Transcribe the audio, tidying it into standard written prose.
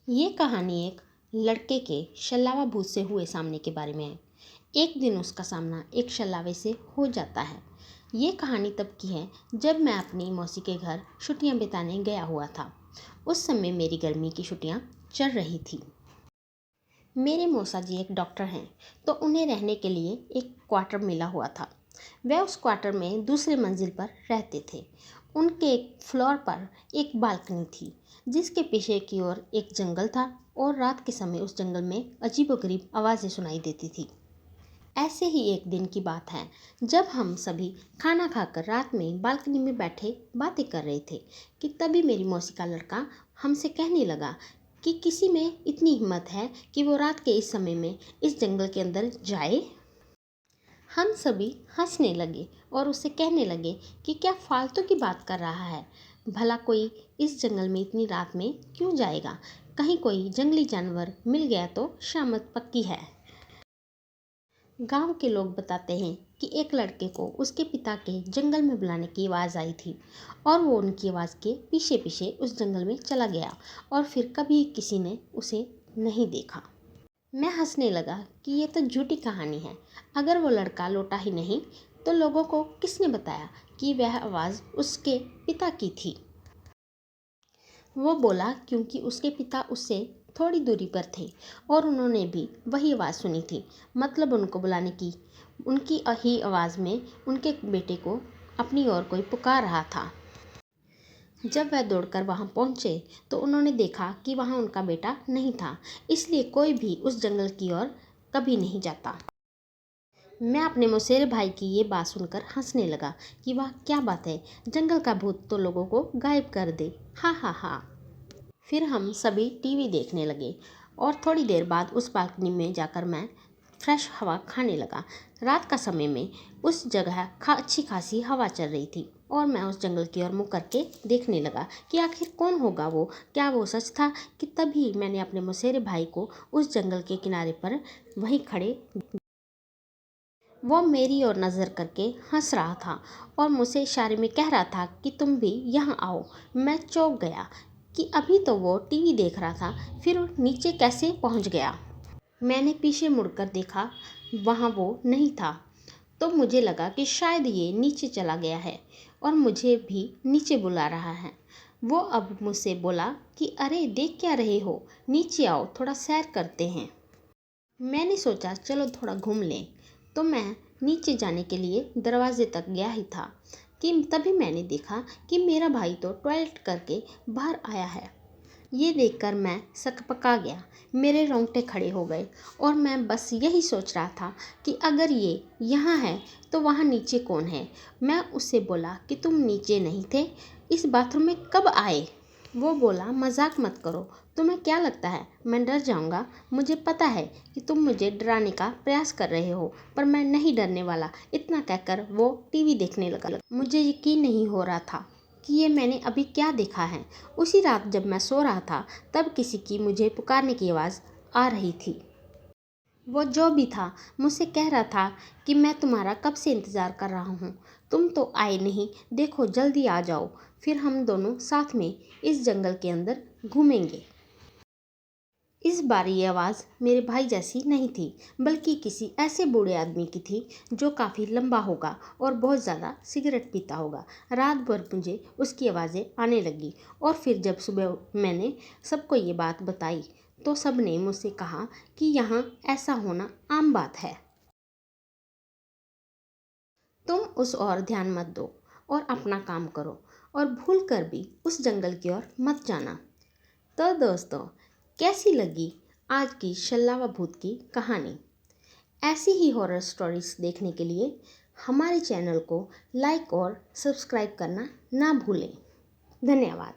ये कहानी एक लड़के के शल्लावा भूत से हुए सामने के बारे में है। एक दिन उसका सामना एक शल्लावे से हो जाता है। ये कहानी तब की है जब मैं अपनी मौसी के घर छुट्टियां बिताने गया हुआ था। उस समय मेरी गर्मी की छुट्टियां चल रही थी। मेरे मौसा जी एक डॉक्टर हैं, तो उन्हें रहने के लिए एक क्वार्टर मिला हुआ था। वह उस क्वार्टर में दूसरे मंजिल पर रहते थे। उनके एक फ्लोर पर एक बालकनी थी, जिसके पीछे की ओर एक जंगल था और रात के समय उस जंगल में अजीबोगरीब आवाज़ें सुनाई देती थी। ऐसे ही एक दिन की बात है, जब हम सभी खाना खाकर रात में बालकनी में बैठे बातें कर रहे थे कि तभी मेरी मौसी का लड़का हमसे कहने लगा कि किसी में इतनी हिम्मत है कि वो रात के इस समय में इस जंगल के अंदर जाए। हम सभी हंसने लगे और उससे कहने लगे कि क्या फालतू की बात कर रहा है, भला कोई इस जंगल में इतनी रात में क्यों जाएगा, कहीं कोई जंगली जानवर मिल गया तो शामत पक्की है। गांव के लोग बताते हैं कि एक लड़के को उसके पिता के जंगल में बुलाने की आवाज़ आई थी और वो उनकी आवाज़ के पीछे पीछे उस जंगल में चला गया और फिर कभी किसी ने उसे नहीं देखा। मैं हंसने लगा कि ये तो झूठी कहानी है। अगर वो लड़का लौटा ही नहीं तो लोगों को किसने बताया कि वह आवाज़ उसके पिता की थी। वो बोला क्योंकि उसके पिता उससे थोड़ी दूरी पर थे और उन्होंने भी वही आवाज़ सुनी थी, मतलब उनको बुलाने की उनकी ही आवाज़ में उनके बेटे को अपनी ओर कोई पुकार रहा था। जब वह दौड़कर वहां पहुंचे तो उन्होंने देखा कि वहां उनका बेटा नहीं था, इसलिए कोई भी उस जंगल की ओर कभी नहीं जाता। मैं अपने मौसेरे भाई की ये बात सुनकर हंसने लगा कि वाह क्या बात है, जंगल का भूत तो लोगों को गायब कर दे, हा हा हा। फिर हम सभी टीवी देखने लगे और थोड़ी देर बाद उस बालकनी में जाकर मैं फ्रेश हवा खाने लगा। रात का समय में उस जगह अच्छी खासी हवा चल रही थी और मैं उस जंगल की ओर मुँह करके देखने लगा कि आखिर कौन होगा वो, क्या वो सच था। कि तभी मैंने अपने मौसेरे भाई को उस जंगल के किनारे पर वहीं खड़े, वो मेरी ओर नज़र करके हंस रहा था और मुझसे इशारे में कह रहा था कि तुम भी यहाँ आओ। मैं चौंक गया कि अभी तो वो टीवी देख रहा था, फिर नीचे कैसे पहुँच गया। मैंने पीछे मुड़कर देखा, वहाँ वो नहीं था, तो मुझे लगा कि शायद ये नीचे चला गया है और मुझे भी नीचे बुला रहा है। वो अब मुझसे बोला कि अरे देख क्या रहे हो, नीचे आओ थोड़ा सैर करते हैं। मैंने सोचा चलो थोड़ा घूम लें, तो मैं नीचे जाने के लिए दरवाजे तक गया ही था कि तभी मैंने देखा कि मेरा भाई तो टॉयलेट करके बाहर आया है। ये देखकर मैं सकपका गया, मेरे रोंगटे खड़े हो गए और मैं बस यही सोच रहा था कि अगर ये यहाँ है तो वहाँ नीचे कौन है। मैं उससे बोला कि तुम नीचे नहीं थे, इस बाथरूम में कब आए। वो बोला मजाक मत करो, तुम्हें क्या लगता है मैं डर जाऊंगा। मुझे पता है कि तुम मुझे डराने का प्रयास कर रहे हो, पर मैं नहीं डरने वाला। इतना कहकर वो टीवी देखने लगा। मुझे यकीन नहीं हो रहा था कि ये मैंने अभी क्या देखा है। उसी रात जब मैं सो रहा था तब किसी की मुझे पुकारने की आवाज़ आ रही थी। वो जो भी था मुझसे कह रहा था कि मैं तुम्हारा कब से इंतज़ार कर रहा हूँ, तुम तो आए नहीं, देखो जल्दी आ जाओ, फिर हम दोनों साथ में इस जंगल के अंदर घूमेंगे। इस बार ये आवाज़ मेरे भाई जैसी नहीं थी, बल्कि किसी ऐसे बूढ़े आदमी की थी जो काफ़ी लंबा होगा और बहुत ज़्यादा सिगरेट पीता होगा। रात भर मुझे उसकी आवाज़ें आने लगी और फिर जब सुबह मैंने सबको ये बात बताई तो सब ने मुझसे कहा कि यहाँ ऐसा होना आम बात है, तुम उस ओर ध्यान मत दो और अपना काम करो और भूल कर भी उस जंगल की ओर मत जाना। तो दोस्तों, कैसी लगी आज की शल्लावा भूत की कहानी। ऐसी ही हॉरर स्टोरीज देखने के लिए हमारे चैनल को लाइक और सब्सक्राइब करना ना भूलें। धन्यवाद।